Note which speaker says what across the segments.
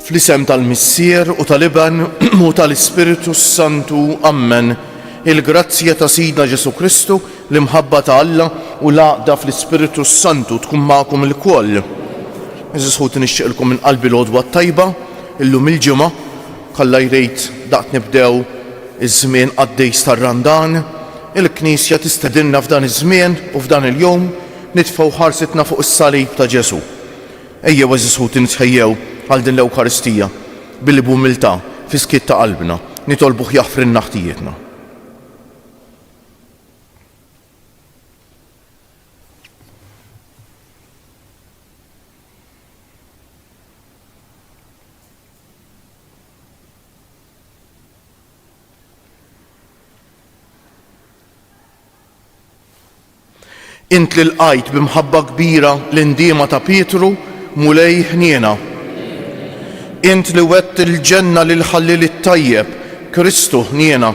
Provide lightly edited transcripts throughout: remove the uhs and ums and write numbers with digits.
Speaker 1: Fl-isem tal-Missier u tal-Iban u tal-Ispiritu Santu, Amen. Il-grazzja ta' Sidna Ġesu Kristu, l-imħabba ta' Alla u l-għaqda fl-Ispiritu Santu tkun magħkom il-koll. Eżis ħut nixtieqilkom minn qalbi l-għodwa tajba, illum il-ġimgħa kollha jrid daqt nibdew iż-żmien għaddejs tar-Randan. Il-Knisja tistedinna f'dan iż-żmien u f'dan il-jum nitfgħu ħarsitna fuq is-salib ta' Ġesu. Ejjew eżis ħut nitħejjew għal din l-Ewkaristija billi b'umiltà fi skiet ta' qalbna nitolbuh jaħfrinna ħtijietna. Int li lqajt b'imħabba kbira l-indiema ta' Pietru mulej ħniena. Int li wett il-ġenna lil ħallil it-tajjeb Kristu ħniena.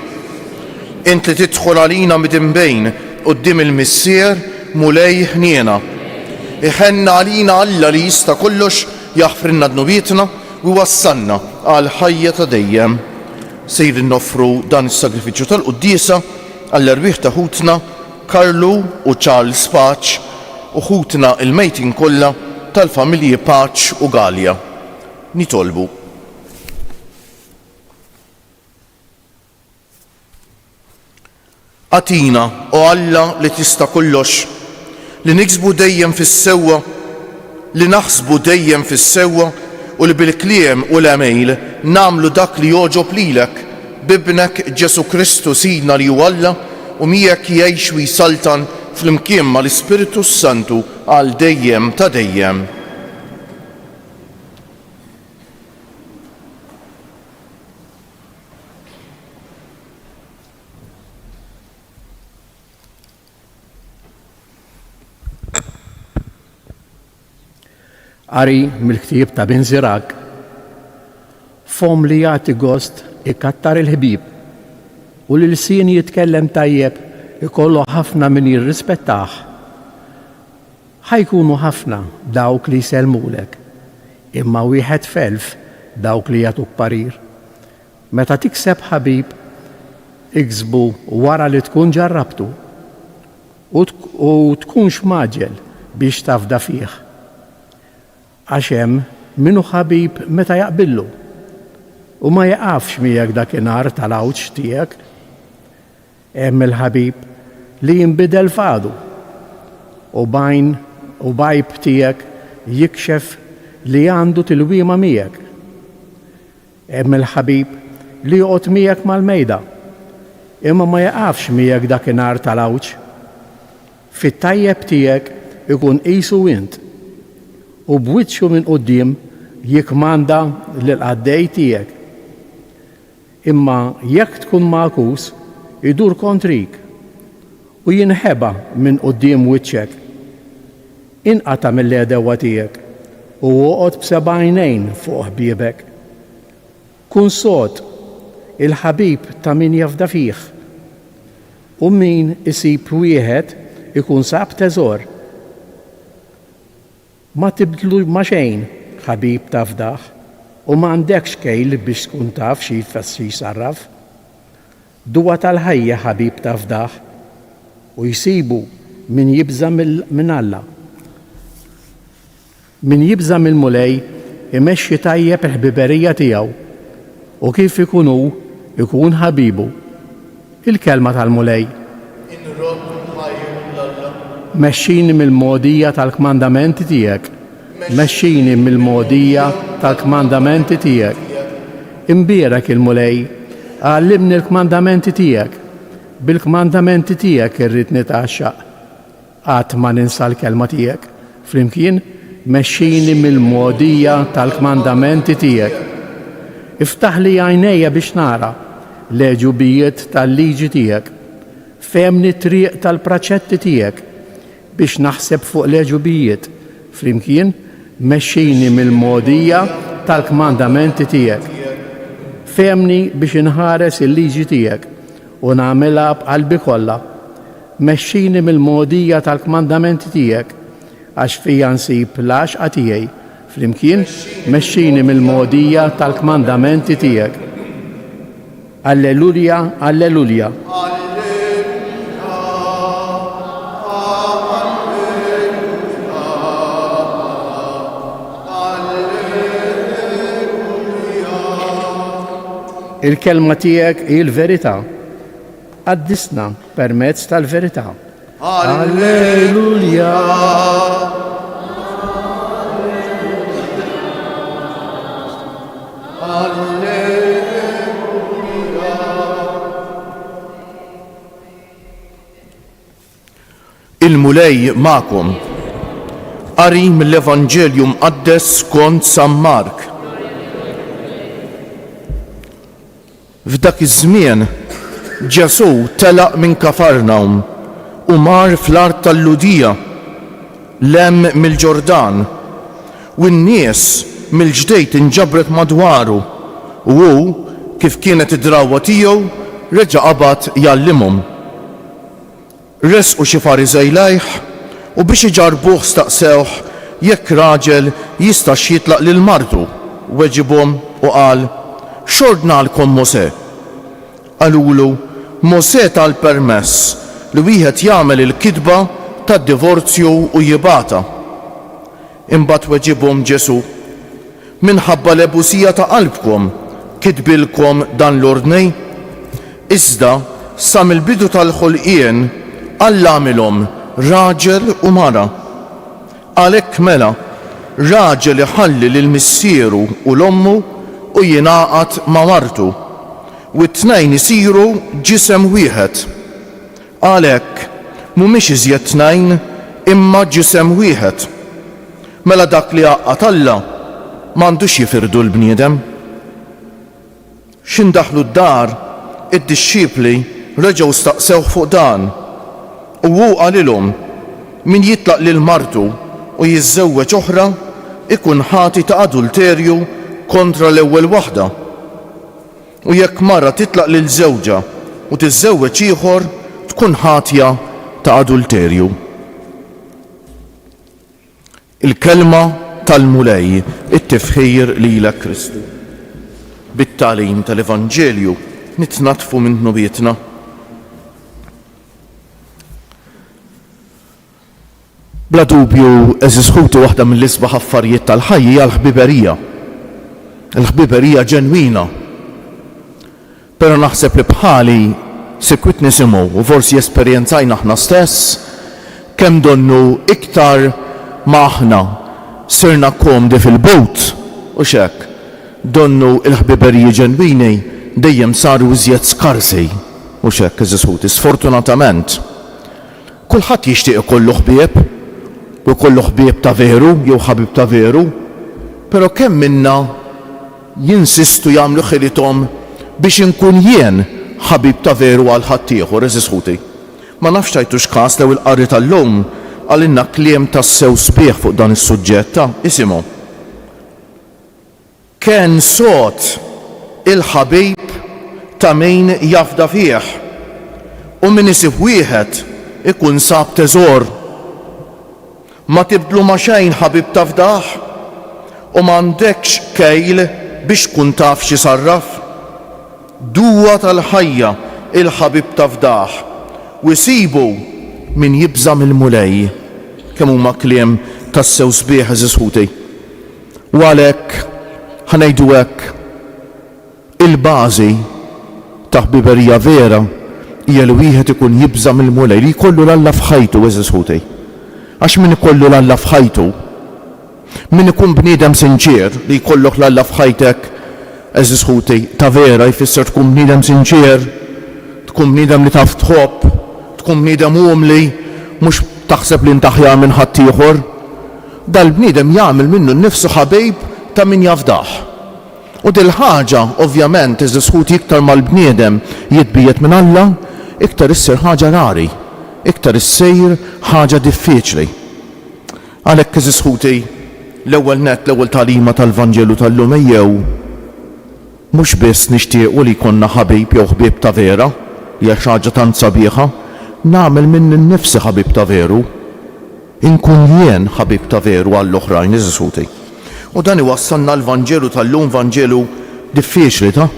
Speaker 1: Int li tidħol għalina midinbejn quddiem il-Missier mulej ħniena. Iħenna għalina Alla li jista' kollox jaħfrinna dnubietna u wassalna għal ħajja ta' dejjem. Sejr noffru dan is-sagrifiċċju tal-Quddiesa għall-erbieħ ta' ħutna Karlu u Charles Paċ u ħutna il-mejtin kollha tal-familji Paċ u Galja. Nitolbu. Atina, o Alla li tista' kollox, li niksbu dejjem fis-sewwa, li naħsbu dejjem fis-sewwa u li bil-kliem u l-emejl nagħmlu dak li jogħġob lilek bibnek Ġesu Kristu Sidna li hu Alla u miegħek jgħix u jsaltan fl-imkien mal-Ispiritu Santu għal dejjem ta' dejjem.
Speaker 2: Qari mill-ktieb ta' bin Żirag, fom li jagħti gost ikattar il-ħbieb u li l-sin jitkellem tajjeb ikollu ħafna min jirrispettah. Ħajkunu ħafna dawk li jselmulek, imma wieħed f'elf dawk li jagħtuk parir. Meta tikseb ħabib, iksbu wara li tkun ġarrabtu u tkun x'maġel biex tafda fih. Għax hemm minnu ħabib meta jaqbillu u ma jaqafx miegħek dakinhar tal-għawġ tiegħek. Hemm il-ħabib li jinbidel f'għadu u bajb tiegħek jikxef li għandu tilwiema miegħek. Hemm il-ħabib li joqgħod miegħek mal-mejda imma ma jaqafx miegħek dakinhar tal-għawġ. Fit-tajjeb tiegħek ikun qisu int u b'wiċċu minn quddiem jikmanda lill-qaddej tiegħek. Imma jekk tkun magħkus idur kontrik u jinħeba minn quddiem wiċċek. Inqata' mill-għedewwa tiegħek u oqgħod b'seba' għajnejn fuq ħbiebek. Kun sod il-ħabib ta' min jafda fih u min isib wieħed ikun sab teżor. Ma tibdlu ma xejn ħabib tafdaħ u ma għandekx kejl biex tkun taf xi jfessi jsarraf. Duwa tal-ħajja ħabib tafdaħ u jsibu min jibża minn Alla. Min jibża mill-mulej imexxi tajjeb il-ħbiberija tiegħu u kif ikun hu ikun ħabibu. Il-kelma tal-mulej. Mexxini mill-modija tal-kmandamenti tiegħek. Mexxini mill-modija tal-kmandamenti tiegħek. Imbierek il-mulej, għallimni l-kmandamenti tiegħek. Bil-kmandamenti tiegħek irrid nitaxxaq. Qatt ma ninsa l-kelma tiegħek. Flimkien, mexxini mill-modija tal-kmandamenti tiegħek. Iftaħ li għajnejja biex nara l-eġubijiet tal-liġi tiegħek. Femni triq tal-praċetti tiegħek biex naħseb fuq l-eġubijiet. Flimkien, mexxini mill-modija tal-kmandamenti tiegħek. Femni biex inħares il-liġi tiegħek u nagħmilha b'qalbi kollha. Mexxini mill-modija tal-kmandamenti tiegħek għax fija nsib l-għaxqa tiegħi flimkien mexxini mill-modija tal-kmandamenti tiegħek. Alleluja, alleluja. Il-kelma tiegħek hi l-verità. Għaddisna permezz tal-verità. Alleluja.
Speaker 1: Il-mulej ma'kom. Qari mill-Evanġelju mqaddes skont San Mark. F'dak iż-żmien Ġesu telaq minn Kafarnaum u mar fl-art tal-Ludija lem mill-Ġordan u n-nies mill-ġdejt inġabret madwaru u hu kif kienet id-drawwa tiegħu reġa' qabad jallimhom. Resqu xi Fariżej lejh u biex iġarbuh staqsewh jekk raġel jistax jitlaq lil martu weġibhom u qal: x'ordnalkom Mosè? Qalulu: Mosè tal-permess li wieħed jagħmel il-kitba tad-divorzju u jibata. Imbagħad weġibhom Ġesu: minħabba l-ebusija ta' qalbkom kitbilkom dan l-ordnej? Iżda sa mill-bidu tal-ħolqien Alla għamilhom raġel u mara. Għalhekk mela raġel iħalli lil missieru u l-ommu u jingħaqad ma' martu u t-tnejn isiru ġisem wieħed. Għalhekk mhumiex iżjed tnejn imma ġisem wieħed. Mela dak li għaqqad Alla m'għandux jifirdu l-bniedem. X'indaħlu d-dar id-dixxipli reġgħu staqsew fuq dan. U hu qalilhom: min jitlaq lil martu u jiżżewweġ oħra ikun ħati ta' adulterju kontra l-ewwel waħda. U jekk mara titlaq lil żewġa u tiżżewweġ ieħor tkun ħatja ta' adulterju. Il-kelma tal-mulej it-tifħir lilek Kristu. Bit-tagħlim tal-Evanġelju nitnatfu minn nubietna. Bla dubju eżisħuti waħda mill-isbaħ affarijiet tal-ħajja l-ħbiberija. Il-ħbiberija ġenwina. Però naħseb li bħali sikwit nisimgħu u forsi esperjenzajna aħna stess kemm donnu iktar ma aħna sirna komdi fil-bowt u x'hekk donnu l-ħbiberiji ġenwini dejjem saru iżjed skarsi u x'hekk eżisħuti. Sfortunatament kulħadd jixtieq ikollu ħbieb u kollu ħbieb ta' veru, jew ħabib ta' veru, pero kemm minna jinsistu jagħmlu ħilithom biex inkun jien ħabib ta' veru għal ħaddieħor eżisħuti. Ma nafx tajtux każ lew il-qari tal-lum għalinna kliem tas-sew sbieħ fuq dan is-suġġett ta' isimgħu. Kien sod il-ħabib ta' min jafda fih u min isib wieħed ikun sab teżor. Ma tibdlu ma' xejn ħabib ta' fdaħ u m'għandekx kejl biex tkun taf xi sarraf. Duwa tal-ħajja il-ħabib ta' fdaħ u jsibu min jibżam il-mulej kemm huma kliem tas-sew sbieħ eżisħuti. U għalhekk ħanejdu hekk il-bażi ta' ħbiberija vera hija li wieħed ikun jibżam il-mulej li jkollu l-Alla f'ħajtu eżisħuti. Għax min ikollu l-Alla f'ħajtu, min ikun bniedem sinċier li jkollok l-Alla f'ħajtek eżisħuti ta' vera jfisser tkun bniedem sinċier, tkun bniedem li taf tħobb, tkun bniedem umli mhux taħseb li ntaħjar minn ħadd ieħor. Dal-bniedem jagħmel minnu nnifsu ħabib ta' min jafdah. U dil ħaġa ovvjament eżisħuti iktar mal-bniedem jitbiet minn Alla, iktar issir ħaġa rari. Iktar issejr ħaġa diffiċli. Għalhekk eżisħuti l-ewwel nett l-ewwel tagħlima tal-Vanġelu tal-lum ejjew mhux biss nixtiequ li jkollna ħabib jew ħbieb ta' vera, hija xi ħaġa tant sabiħa, nagħmel minn innifsi ħabib ta' veru, inkun jien ħabib ta' veru għall-oħrajn eżisħuti. U dan iwassalna l-Vanġelu tal-lum Vanġelu diffiċli ta'.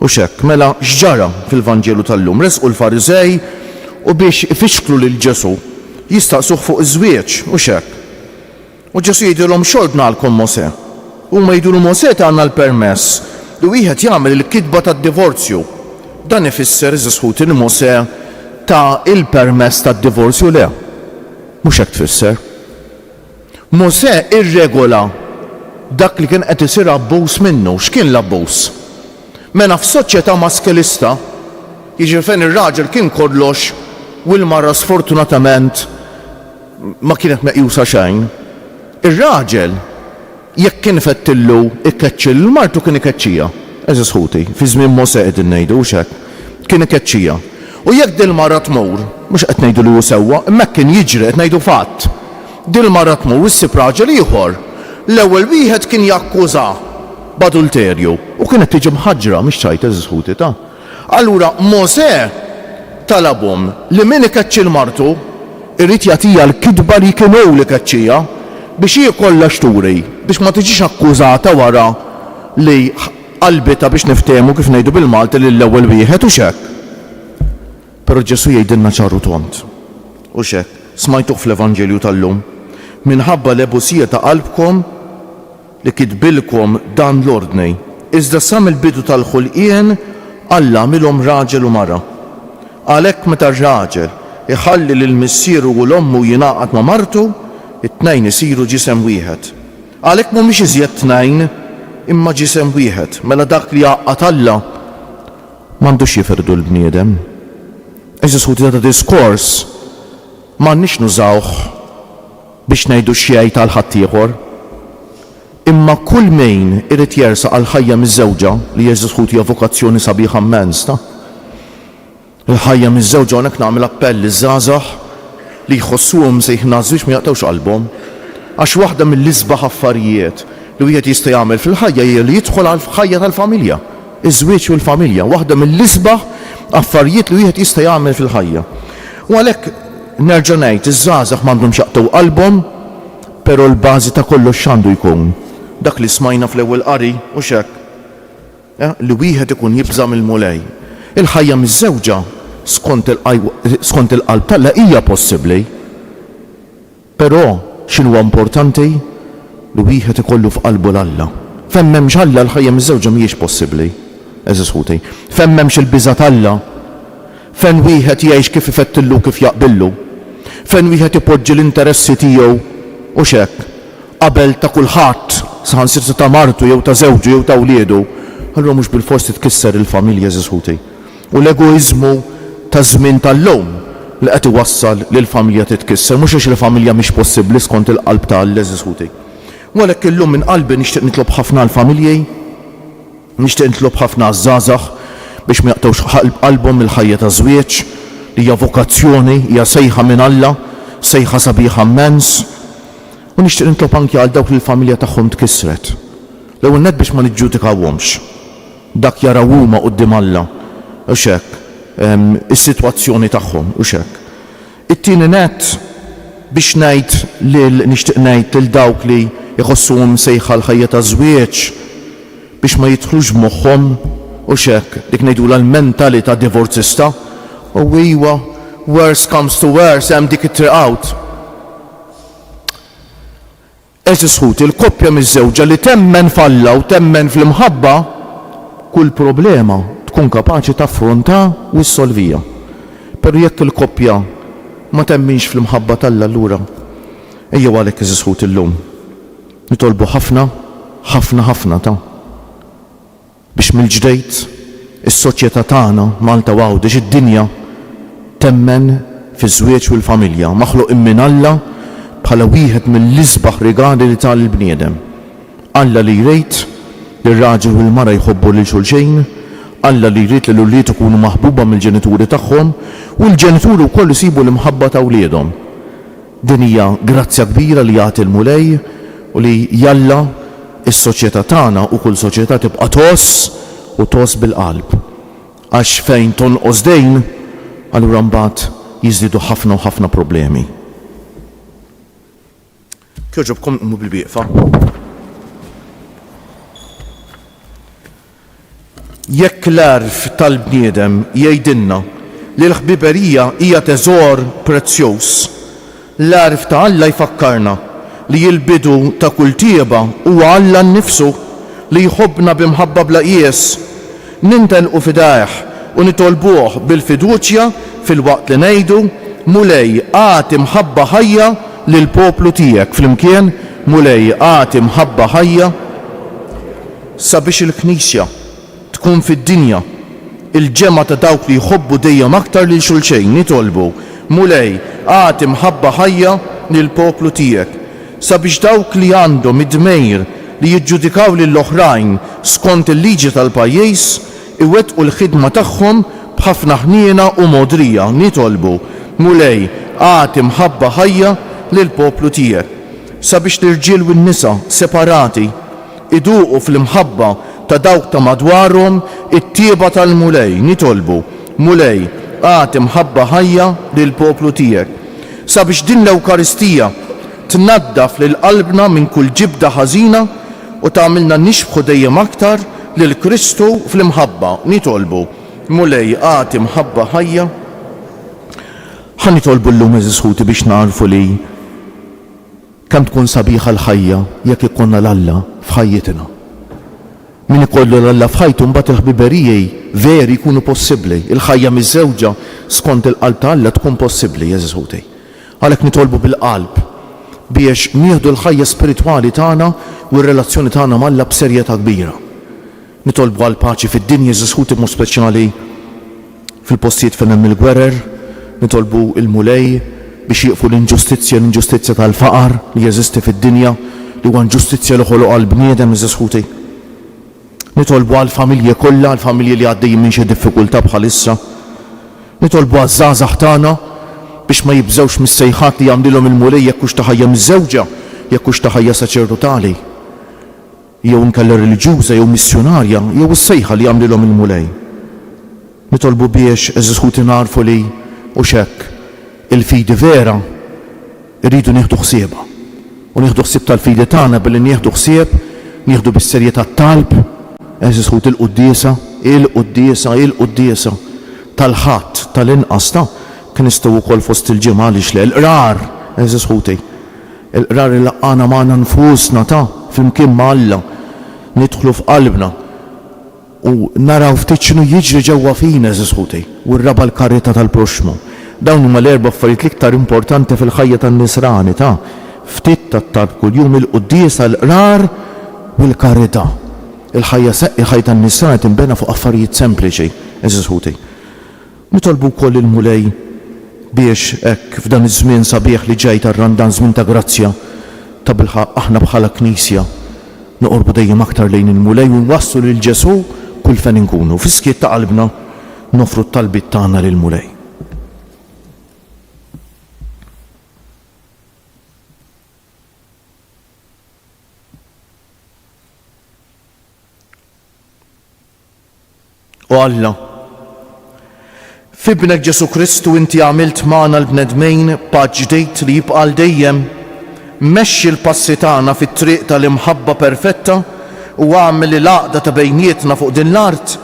Speaker 1: U x'hekk, mela x'ġara fil-Vanġelu tal-lum? Resqu l-Fariżej u biex ifixklu lil Ġesu jistaqsuh fuq iż-żwieġ u x'hekk. U Ġesu jgħidilhom x'ordna għalkom Mosè. Huma jgħidulu Mosè għandna l-permess li wieħed jagħmel il-kitba tad-divorzju. Dan ifisser iżisħut il Mosè ta' il-permess tad-divorzju le. Mhux hekk tfisser. Mosè irregola dak li kien qed isir abbuż minnu. X'kien l-abbuż? Mela f'soċjetà maskelista, jiġri fejn ir-raġel kien kollox u l-mara sfortunatament ma kienet meqjusa xejn. Ir-raġel jekk kien fettillu ikkeċċil l-martu kien ikeċċija. Eżis ħuti, fi żmien Mosè qegħdin ngħidu hekk, kien ikeċċija. U jekk din mara tmur, mhux qed ngħidu li hu sewwa, imma kien jiġri qed ngħidu fatt. Din mara tmur issib raġel ieħor. L-ewwel wieħed kien jakkuża b'adulterju u kienet tiġi mħaġġra mhix ċajt eżis ħuti ta'. Allura Mosè talabhom li min ikeċċi l-martu irid jagħtiha l-kitba li kien hu li keċċija biex hi kollha xturi, biex ma tiġix akkużata wara li qalbita biex niftehmu kif ngħidu bil-Malti lill-ewwel wieħed u x'hekk. Però Ġesu jgħidilna ċaru tont. U x'hekk, smajtuh fl-Evanġelju tal-lum. Minħabba l-ebusija ta' qalbkom li kitbilkom dan l-ordni. Iżda sa mill-bidu tal-ħolqien Alla għamilhom raġel u mara. Għalhekk meta r-raġel iħalli lill-missieru u l-ommu jingħaqad ma' martu, it-tnejn isiru ġisem wieħed. Għalhekk mhumiex iżjed tnejn imma ġisem wieħed. Mela dak li jgħaqqad Alla m'għandux jifirdu l-bniedem. Eżis ħuti ta' diskors m'għandniex nużawh biex ngħidu x'jgħid għal ħadd ieħor. Imma kull min irid jersaq għal ħajja miż-żewġa li jeżis ħuti vokazzjoni sabiħa immens ta'. Il-ħajja miż-żewġa hawnhekk nagħmel appell liż-żgħażagħ li jħossuhom sejħna żwieġ ma jaqtgħux qalbhom. Għax waħda mill-isbaħ affarijiet li wieħed jista' jagħmel fil-ħajja hija li jidħol għal ħajja tal-familja. Iż-żwieġ u l-familja, waħda mill-isbaħ affarijiet li wieħed jista' jagħmel fil-ħajja. U għalhekk nerġa' ngħid iż-żgħażagħ m'għandhomx jaqtgħu qalbhom, però l-bażi ta' kollox x'għandu jkun. Dak li smajna fl-ewwel qari u x'hekk. Li wieħed ikun jibża mill-mulej. Il-ħajja miż-żewġa skont il-qalb tagħha hija possibbli. Però x'inhuwa importanti li wieħed ikollu f'qalbu l-Alla. Fejn m'hemmx Alla l-ħajja miż-żewġa mhijiex possibbli. Eżis ħuti. Fejn m'hemmx il-biża' Alla. Fejn wieħed jgħix kif ifettillu kif jaqbillu. Fejn wieħed ipoġġi l-interessi tiegħu u x'hekk qabel ta' kulħadd saħansirta ta' martu jew ta' żewġu jew ta' wliedu, allura mhux bil-fors tkisser il-familja eżis ħuti. U l-egoiżmu ta' żmien tal-lum li qed iwassal li l-familja titkisser, mhux għax il-familja mhix possibbli skont il-qalb tal-eżis ħuti. U għalhekk illum minn qalbi nixtieq nitlob ħafna l-familji, nixtieq nitlob ħafna żgħażagħ biex ma jaqtgħux qalbhom il-ħajja ta' żwieġ li hija vokazzjoni, hija sejħa minn Alla, sejħa sabiħa immens. U nixtieq nitlob anke għal dawk li l-familja tagħhom tkissret. L-ewwel nett biex ma niġġudikawhomx. Dak jaraw huma quddiem Alla u x'hekk is-sitwazzjoni tagħhom u x'hekk. It-tieni nett biex nixtieq ngħid lil dawk li jħossuhom sejħa l-ħajja ta' żwieġ biex ma jidħlux moħħhom u x'hekk dik ngħidula l-mentalità divorzista u iwa worse comes to worse hemm dik it-triq out. Eżis ħuti il-koppja miż-żewġa li temmen falla u temmen fl-imħabba kull problema tkun kapaċi taffronta u ssolvija. Però jekk il-koppja ma temminx fl-imħabba tal-Alla allura ejjew għalhekk eżis ħuti llum. Nitolbu ħafna ta' biex mill-ġdejt is-soċjetà tagħna Malta għawdex id-dinja temmen fiż-żwieġ u l-familja maħluq minn Alla bħala wieħed mill-isbaħ rigali li tal-bniedem. Alla li jrid li r-raġel u l-mara jħobbu lil xulxejn, Alla li jrid li l-ulied ikunu maħbuba mill-ġenituri tagħhom u l-ġenituri wkoll isibu l-imħabba ta' wliedhom. Din hija grazzja kbira li jagħti l-mulej u li jalla is-soċjetà tagħna u kull soċjetà tibqa' toss u toss bil-qalb. Għax fejn tonqos dejn, allura mbagħad jiżdiedu ħafna u ħafna problemi. Kjoġobkom immu bil-bieqfa. Jekk l-arf tal-bniedem jgħidilna li l-ħbiberija hija teżor prezzjuż, l-arf ta' Alla jfakkarna li l-bidu ta' kull tieba huwa Alla nnifsu li jħobbna b'imħabba bla qies. Nintelqu fidajh u nitolbuh bil-fiduċja fil-waqt li ngħidu mulej għati mħabba ħajja lil poplu tiegħek flimkien, mulej għati mħabba ħajja sabiex il-Knisja tkun fid-dinja il-ġemma ta' dawk li jħobbu dejjem aktar lil xulxejn. Nitolbu mulej għati mħabba ħajja lil poplu tiegħek sabiex dawk li għandhom id-dmejr li jiġġudikaw lill-oħrajn skont il-liġi tal-pajjiż iwettqu l-ħidma tagħhom b'ħafna ħniena u modrija. Nitolbu mulej għati mħabba ħajja lil poplu tiegħek sabiex l-irġiel u n-nisa separati iduqu fl-imħabba ta' dawk ta' madwarhom it-tieba tal-mulej. Nitolbu mulej għati mħabba ħajja lil poplu tiegħek sabiex din l-Ewkaristija tnaddaf lil qalbna minn kull ġibda ħażina u tagħmilna nixbħu dejjem aktar lil Kristu fl-imħabba. Nitolbu mulej għati mħabba ħajja. Ħa nitolbu llum eżisħuti biex narfu li kemm tkun sabiħa l-ħajja jekk ikonna l-Alla f'ħajjitina. Min ikollu l-Alla f'ħajtu mbagħad il-ħbiberijej veri jkunu possibbli. Il-ħajja miż-żewġa skont il-qalb ta' Alla tkun possibbli eżisħuti. Għalhekk nitolbu bil-qalb biex nieħdu l-ħajja spiritwali tagħna u r-relazzjoni tagħna mal-Alla b'serjetà kbira. Nitolbu għal paċi fid-dinja eżisħuti mod speċjali fil-postijiet fejn hemm il-gwerer. Nitolbu il-mulej biex jieqfu l-inġustizzja tal-faqar li jeżisti fid-dinja li huwa inġustizzja li ħoloq għall-bniedem eżisħuti. Nitolbu għall-familji kollha, għall-familji li għaddejjin minn xi diffikultà bħalissa. Nitolbu għaż-żgħażagħ tagħna biex ma jibżgħux mis-sejħat li jagħmlilhom il-mulej jekk hux ta' ħajja miż-żewġa, jekk hux ta' ħajja saċerdotali, jew inkella reliġjuża jew missjonarja, jew is-sejħa li jagħmlilhom il-mulej. Nitolbu biex eżisħuti narfu li u xekk il-fidi vera rridu nieħdu ħsiebha. U nieħdu ħsieb tal-fidi tagħna billi nieħdu ħsieb, nieħdu bis-serjetà talb, eżisħut il-quddiesa tal-ħadd tal-inqas ta' kien nistgħu wkoll fost il-ġimgħa li xle l-qrar eżisħuti. Il-qrar li laqgħana magħna nfusna ta' flimkien ma' Alla nidħlu f'qalbna u naraw ftit x'inhu jiġri ġewwa fina eżisħuti u r-raba l-karità tal-proxmu. Dawn huma l-erba' affarijiet l-iktar importanti fil-ħajja tan-nisrani ta' ftit tat-talb kuljum il-quddiesa l-qrar u l-karità. Il-ħajja tan-nisrani tinbena fuq affarijiet sempliċi eżisħuti. Nitolbu wkoll il-mulej biex hekk f'dan iż-żmien sabiħ li ġej tar-Randan żmien ta' grazzja ta' bilħaq aħna bħala Knisja noqorbu dejjem aktar lejn il-mulej u nwasslu lil Ġesu kull fejn inkunu. Fis-skiet ta' qalbna nofru t-talbiet tagħna lill-mulej. U Alla, f'ibnek Ġesu Kristu inti għamilt magħna l-bnedmejn paċ ġdejt li jibqa' dejjem, mexxi l-passi tagħna fit-triq tal-imħabba perfetta u għamel l-għaqda ta' bejnietna fuq din l-art,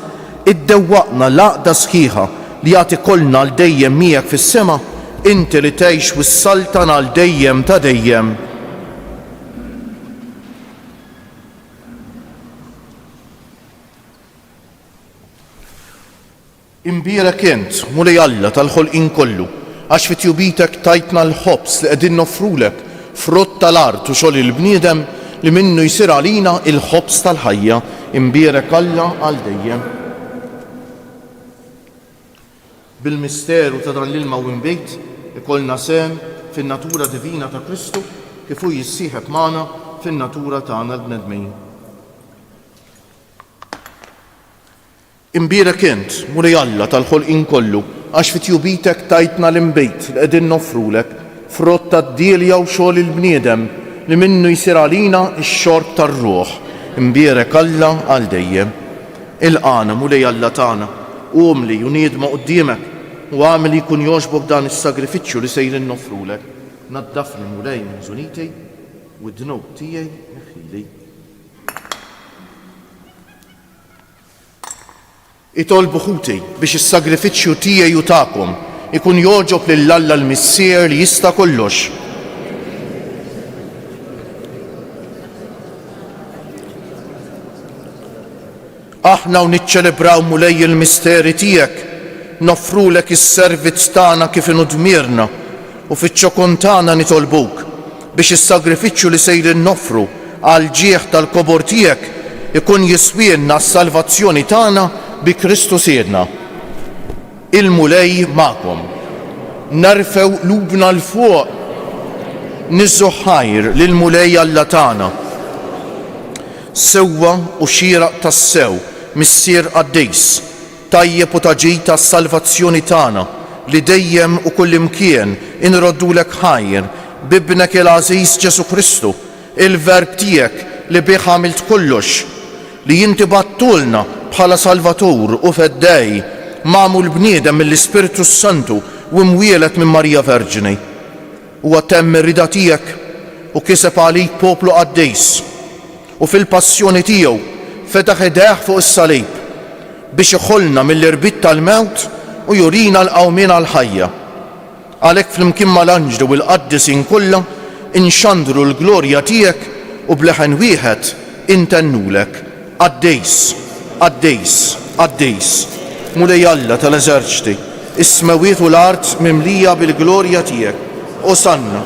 Speaker 1: iddewwaqna l-għaqda sħiħa li jagħti kollna l dejjem miegħek fis-sema, inti li tgħix wis-saltana l dejjem ta' dejjem. Imbierek int, mulej Alla tal-ħolqien kollu, għax fit-tjubitek tajtna l-ħobs li qegħdin nofrulek frott tal-art u xogħol il-bniedem li minnu jsir għalina il-ħobs tal-ħajja. Imbierek Alla għal dejjem. Bil-misteru ta' dan l-ilma u imbejt ikollna sem fin-natura divina ta' Kristu kif hu jissieħeb magħna fin-natura tagħna l-bnedmin. Imbierek int, mulej Alla tal-ħolqien kollu, għax fit-tjubitek tajtna l-imbejt li qegħdin nofrulek frott tad-dielja u xogħol il-bniedem li minnu jsir għalina x-xorb tar-ruħ. Imbierek Alla għal dejjem. Il-qana mulej Alla tagħna qumli u niedma quddiemek u għamel jkun jogħġbok dan is-sagrifiċċju li sejrin nofrulek. Naddafni mulej minn żunitej u d-dnub tiegħi neħili. Itolbu ħuti biex is-sagrifiċċju tiegħi u tagħkom ikun jogħġob lill-Alla l-Missier li jista' kollox. Aħna u niċċelebraw mulej il-misteri tiegħek, noffrulek is-servizz tagħna kif inhu dmirna u fiċ-ċokon tagħna nitolbuk biex is-sagrifiċċju li sejrin noffru għal ġieħ tal-kobor tiegħek ikun jiswienna s-salvazzjoni tagħna bi Kristu Siedna. Il-mulej magħkom. Narfew lubna l-fuq. Niżżu ħajr lill-mulej Alla tagħna. Sewwa u xieraq tas-sew missier Qaddejs, tajjeb u taġid tas-salvazzjoni tagħna li dejjem u kullimkien inroddulek ħajr bibnek il-Għażiż Ġesu Kristu, il-Verb tiegħek li bih għamilt kollox, li inti battulna bħala Salvatur u Feddej, magħmul bniedem mill-Ispiritu Santu u mwielet minn Marija Verġini. Huwa temm ir-rida tiegħek u kiseb għalik poplu Qaddejs u fil-passjoni tiegħu fetaħ idejh fuq is-salib biex iħollna mill-irbit tal-mewt u jurina l-qawmien għall-ħajja. Għalhekk flimkien mal-anġlu u l-qaddisin kollha inxandru l-glorja tiegħek u bleħen wieħed intennulek. Qaddejs, Qaddejs, Qaddejs, mulej Alla tal-eżerċti, is-smawiet u l-art mimlija bil-glorja tiegħek. Osanna.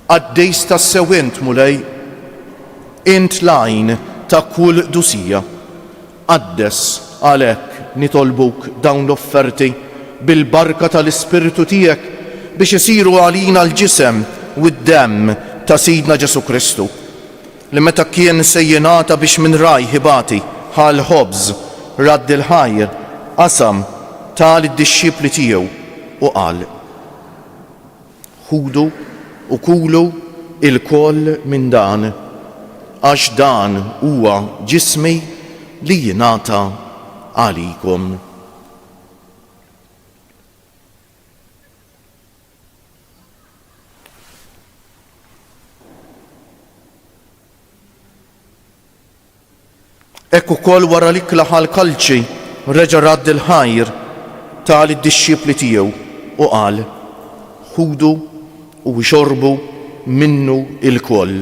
Speaker 1: Qaddejs tas-sewent mulej, int lajn ta' kull dusija. Qaddes għalhekk nitolbuk dawn l-offerti bil-barka tal-Ispiritu tiegħek biex isiru għalina l-ġisem u d-demm ta' Sidna Ġesu Kristu, li meta kien sejjenata biex minn raj ħibati ħal ħobż radd il-ħajr qasam tal id-dixxipli tiegħu u qal: ħudu u kulu il-koll minn dan, għax dan huwa ġismi li jingħata għalikom. Hekk ukoll wara li klaħal kalċi reġa' radd il-ħajr tal id-dixxipli tiegħu u qal: ħudu u xorbu minnu il-koll,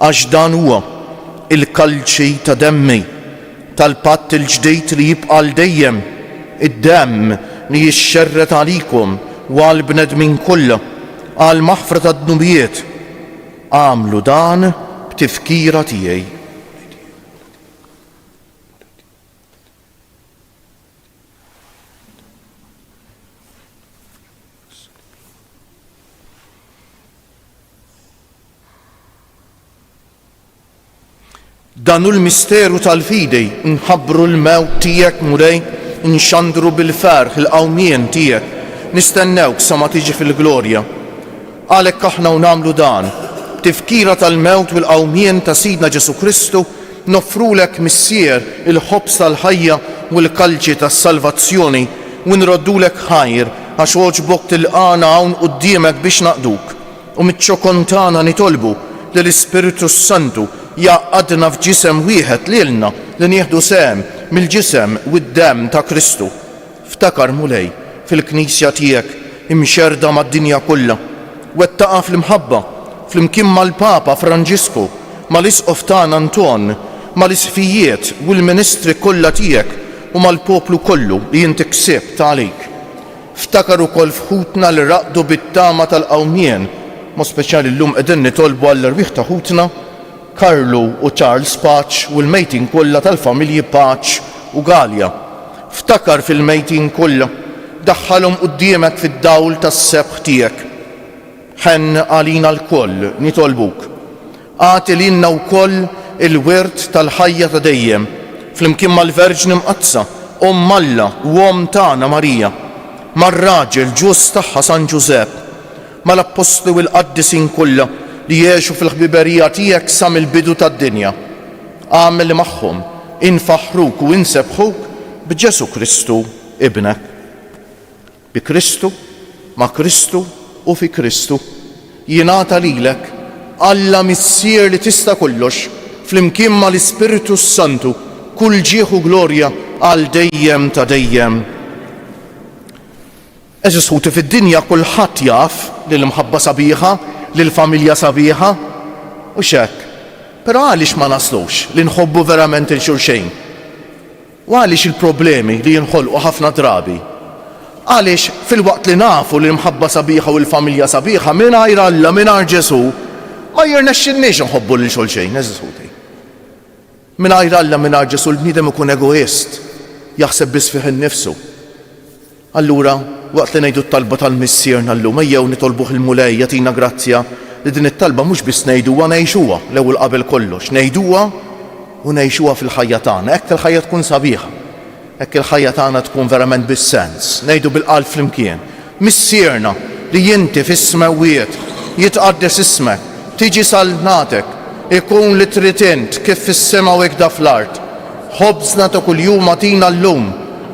Speaker 1: għax dan huwa il-kalċi ta' demmi tal-patt il-ġdid li jibqa' dejjem, id-demm li jixxerret għalikom u għal bnedmin kollha għal maħfra tad-dnubijiet. Għamlu dan b'tifkira tiegħi. Danu l-misteru tal-fidej nħabbru l-mewt tiegħek mulej, nxandru bil-ferħ il-qawmien tiegħek, nistennewk sa ma tiġi fil-glorja. Għalhekk aħna u nagħmlu dan, tifkira tal-mewt u l-qawmien ta' Sidna Ġesu Kristu, noffrulek missier il-ħobs tal-ħajja u l-kalċi tas-salvazzjoni u nroddulek ħajr għax oġbok tilqana hawn quddiemek biex naqduk u miċ-ċokon tagħna nitolbu li l-Ispiritu Santu jaqadna f'ġisem wieħed lilna li nieħdu sehem mill-ġisem u d-demm ta' Kristu. Ftakar mulej fil-Knisja tiegħek imxerda mad-dinja kollha, wettaqa fl-imħabba flimkien mal-Papa Franġisku, mal-Isqof tagħna Anton, mal-isfijiet u l-ministri kollha tiegħek u mal-poplu kollu li inti ksibt għalik. Ftakar ukoll f'ħutna li raqdu bit-tama tal-qawmien, ma speċjali llum qegħdin nitolbu għall-irwieħ ta' ħutna Karlu u Charles Paċ u l-mejtin kollha tal-familji Paċ u Galja. Ftakar fil-mejtin kollha, daħħalhom quddiemek fid-dawl tas-sebħ tiegħek. Ħenn għalina l-koll nitolbuk. Għati lilna wkoll il-wirt tal-ħajja ta' dejjem, flimkien mal-Verġni Mqazza, Alla u tagħna Marija, mar-raġel ġus tagħha San Ġusepp, mal-Apostlu u l-Qaddisin kollha li jgħixu fil-ħbiberija tiegħek sa mill-bidu tad-dinja. Għamel li magħhom infaħruk u insebħuk b'Ġesu Kristu ibnek. Bi Kristu ma' Kristu u fi Kristu jingħata lilek Alla missier li tista' kollox flimkien mal-Ispiritu Santu kull ġieħ u glorja għal dejjem ta' dejjem. Eżis ħuti fid-dinja kulħadd jaf li l-mħabba sabiħa, li l-familja sabiħa u x'hekk. Però għaliex ma naslux li nħobbu verament il-xulxejn? U għaliex il-problemi li jinħolqu ħafna drabi? Għaliex fil-waqt li nafu li l-mħabba sabiħa u l-familja sabiħa mingħajr Alla mingħajr Ġesu ma jirnexxinniex nħobbu lil xulxejn, eżis ħuti. Mingħajr Alla mingħajr Ġesu l-bniedem ikun egoist, jaħseb biss fih innifsu. Allura waqt li ngħidu t-talba tal-missierna llum ejjew nitolbuh il-Mulej jagħtina grazzja li din it-talba mhux biss ngħiduha ngħixuha l-ewwel qabel kollox, ngħiduha u ngħixuha fil-ħajja tagħna, hekk il-ħajja tkun sabiħa, hekk il-ħajja tagħna tkun verament bis-sens, ngħidu bil-qalb flimkien. Missierna li inti fis-smawiet jitqaddes ismek, tiġi salnatek, ikun li trid int kif fis-sema u hekk fl-art. Ħobżna ta' kuljum agħtina llum,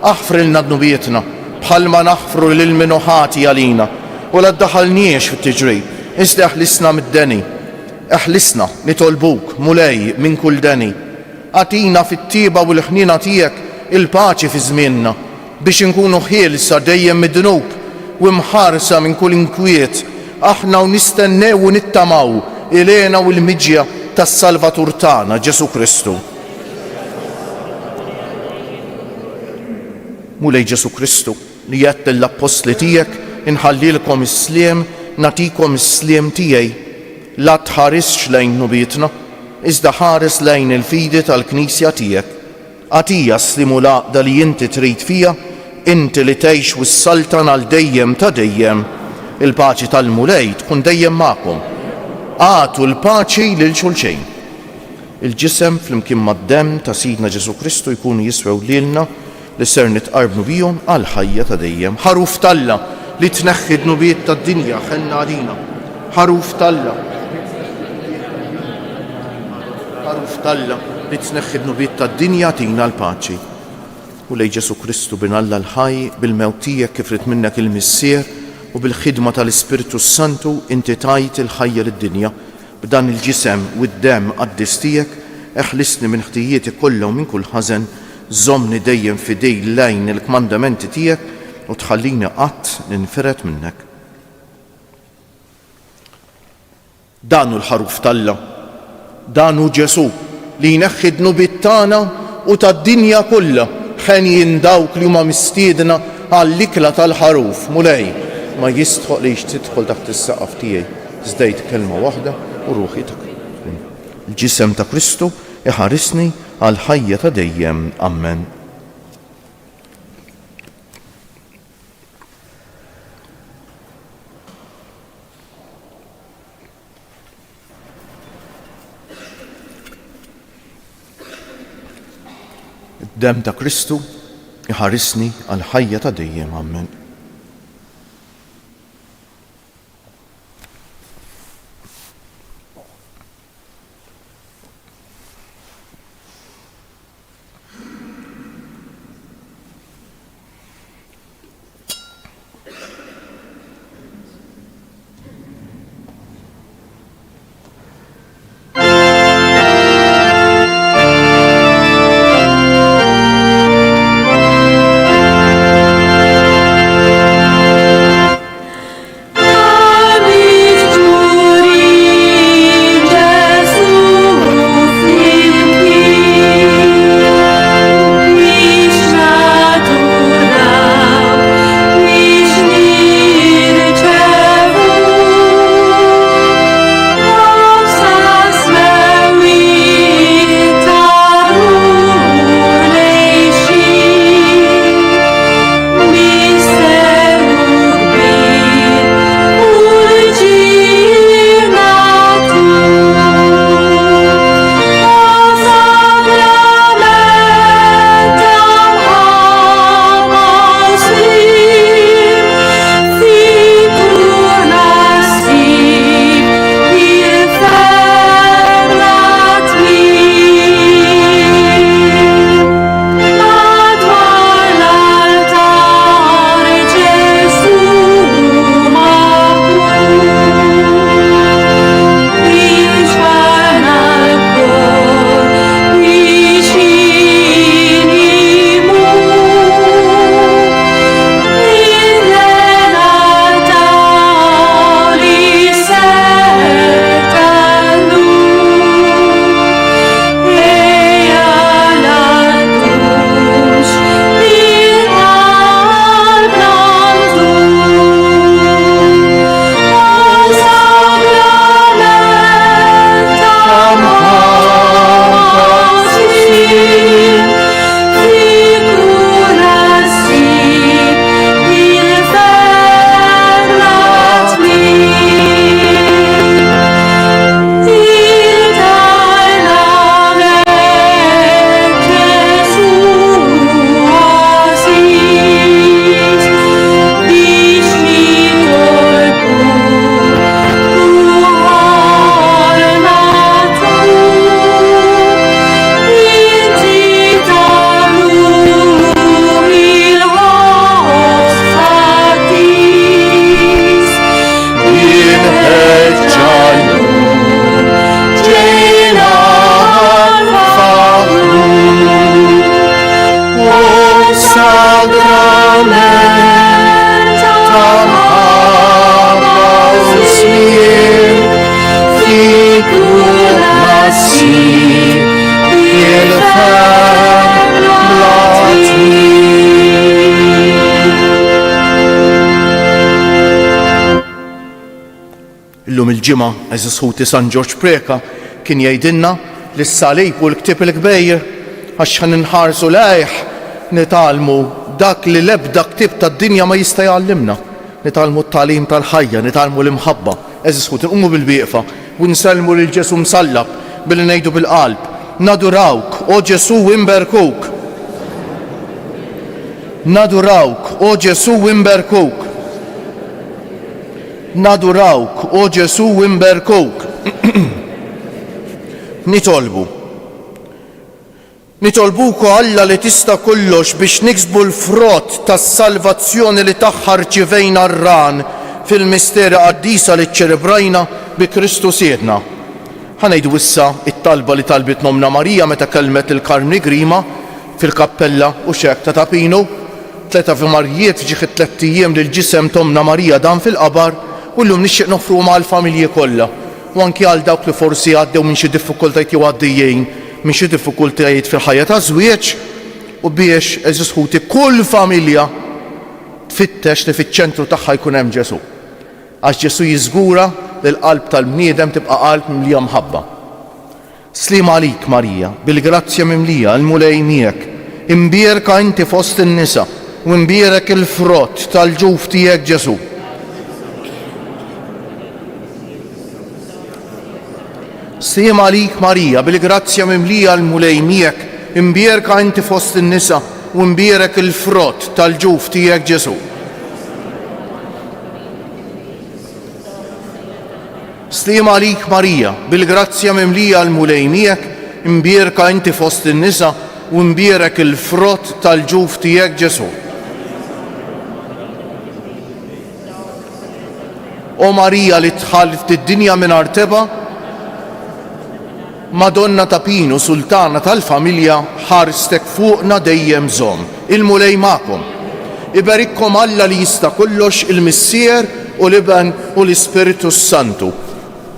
Speaker 1: aħfrilna dnubietna bħalma naħfru lil min ħati għalina u la ddaħħalniex fit-tiġrib, iżda eħlisna mid-deni. Eħlisna nitolbuk Mulej minn kull deni. Atina fit-tieba u l-ħnina tiegħek il-paċi fi żmienna biex inkunu ħielsa dejjem mid-dnub u mħarsa minn kull inkwiet aħna u nistennew u nittamaw ilena u l-miġja tas-Salvatur tagħna Ġesu Kristu. Mulej Ġesu Kristu li jgħid lill-Apostli tiegħek inħallilkom is-sliem, nagħtikom is-sliem tiegħi. La tħarisx lejn nubietna, iżda ħares lejn il-fidi tal-Knisja tiegħek. Għatija s-slimu laqda li inti trid fija, inti li tgħix wis-saltan għal dejjem ta' dejjem. Il-paċi tal-Mulej tkun dejjem magħkom. Għatu l-paċi lil xulxejn. Il-ġisem flimkien mad-demm ta' Sidna Ġesu Kristu jkunu jiswew lilna li ser nitqarbnu bihom għal ħajja ta' dejjem. Ħaruf talla li tneħħi d-nubiet tad-dinja ħenna għalina. Ħaruf talla. Ħaruf talla li tneħħi d-nubiet tad-dinja tina l-paċi. U lej Ġesu Kristu bin Alla l-ħaj bil-mewt tiegħek kif rid minnek il-missier u bil-ħidma tal-Ispiritu Santu inti tajt il-ħajja lid-dinja b'dan il-ġisem u d-demm qaddis tiegħek eħlisni minn ħtijieti kollha u minn kull ħażen, żommni dejjem fidej lejn il-kmandamenti tiegħek u tħallini qatt ninferet minnek. Danu l-ħaruf talla, danu Ġesu li jneħħi d-nubiet tagħna u tad-dinja kollha ħenjin dawk li huma mistiedna għall-ikla tal-ħaruf. Mulej ma jistħoq li tidħol taħt is-saqaf tiegħi. Żdejt kelma waħda u ruħi il-ġisem ta' Kristu iħarisni għal ħajja ta' dejjem. Amen. Id-demm ta' Kristu iħarisni għal ħajja ta' dejjem. Amen. sagrament amabos mien, figur nasci il Illum il-ġimgħa eżis ħuti San George Preka kien jgħidilna li s-salib u l-ktieb il-kbejjer għax ħan inħarsu lejh nitalmu dak li l-ebda ktieb tad-dinja ma jista' jgħallimna. Nitalmu t-tagħlim tal-ħajja, nitalmu l-imħabba. Eżis ħuti nqumu bil-wieqfa u nsellmu lil Ġesu msallab billi ngħidu bil-qalb. Nadurawk, o Ġesu imberkuk. Nadurawk, o Ġesu imberkuk. Nadurawk, o Ġesu imberkuk. Nitolbuku Alla li tista' kollox biex niksbu l-frott tas-salvazzjoni li tagħha rċivejna r-ran fil-misteri qaddisa li ċċelebrajna bi Kristu siedna. Ħanejdu issa it-talba li talbit Nomna Marija meta kelmet il-Karmni Grima fil-kappella u xek ta' Tapinu. 3 Marjiet ġieħ 3 ijiem lil ġisem Tomna Marija dan fil-qabar u llum nixtieq nofru mal-familji kollha u anki għal dawk li forsi għaddew minn xi diffikultajiet jew għaddejjin minn xi diffikultajiet fil-ħajja ta' żwieġ u biex eżis ħuti kull familja tfittex li fiċ-ċentru tagħha jkun hemm Ġesu. Għax Ġesu jiżgura li l-qalb tal-bniedem tibqa' qalb mimlija mħabba. Sliem għalik Marija, bil-grazzja mimlija l-mulej miegħek, imbierka inti fost in-nisa u imbierek il-frott tal-ġuf tiegħek Ġesu. Sliem għalik Marija, bil-grazzja mimlija l-mulej miegħek, imbierka inti fost in-nisa u imbierek il-frott tal-ġuf tiegħek Ġesu. Sliem għalik Marija, bil-grazzja mimlija l-mulej miegħek, imbierka inti fost in-nisa u imbierek il-frott tal-ġuf tiegħek Ġesu. O Marija li tħallit id-dinja mingħajr teba, Madonna Tapinu, Sultana tal-familja, ħarstek fuqna dejjem żomm. Il-mulej magħkom. Iberikkom Alla li jista' kollox, il-Missier u l-Iben u l-Ispiritu Santu.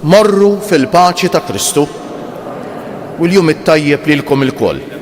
Speaker 1: Morru fil-paċi ta' Kristu u l-jum it-tajjeb lilkom il-koll.